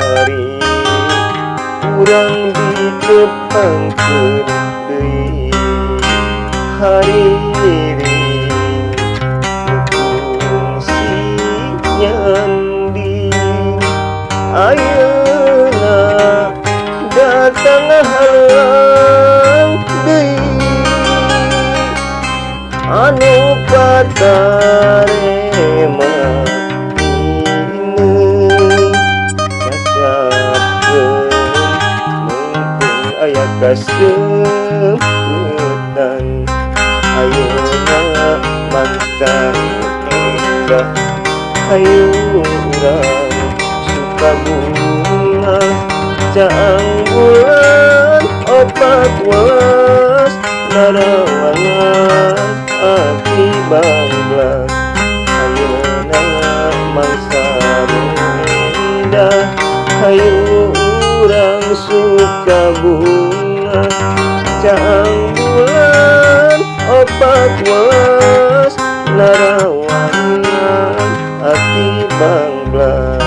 kiwari urang ditepangkeun deui hariri fungsi nyanding ayeuna datang halang deui anu patarema aya kasempetan ayeuna mangsa endah hayu urang suka bunga caang bulan opat welas narawangan ati banglas ayeuna mangsa endah hayu urang suka bunga caang bulan opat welas narawangan ati banglas.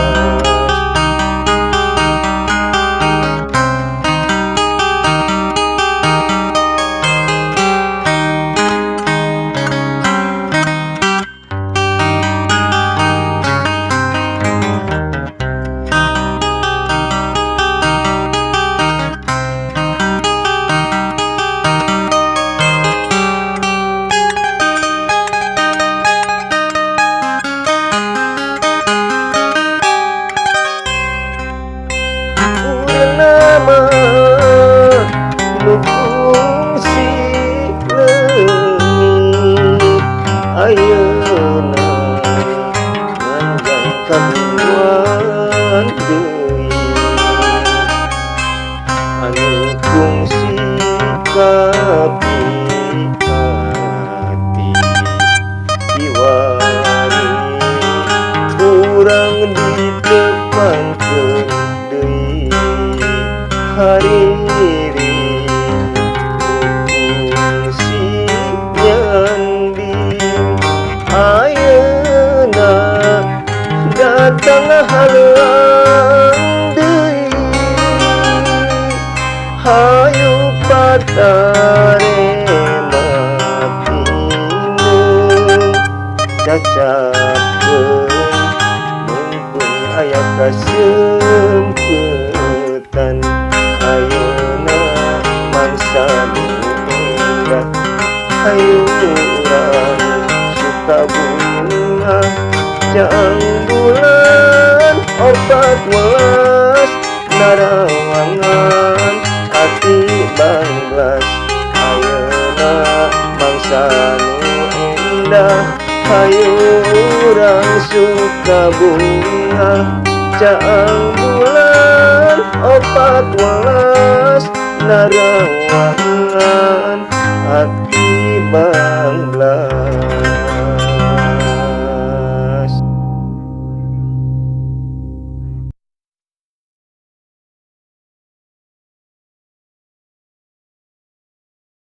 Fungsi leungit ayeuna nganjang kaluan deui anu fungsi kapi hati kiwari urang ditepangkeun deui hariri datang halang deui hayu patarema tinung cacakeun mumpung aya kasempetan ayeuna mangsa endah hayu urang suka bunga caang bulan opat welas narawangan ati banglas ayeuna mangsa nu endah hayu urang suka bunga caang bulan opat welas narawangan ati banglas.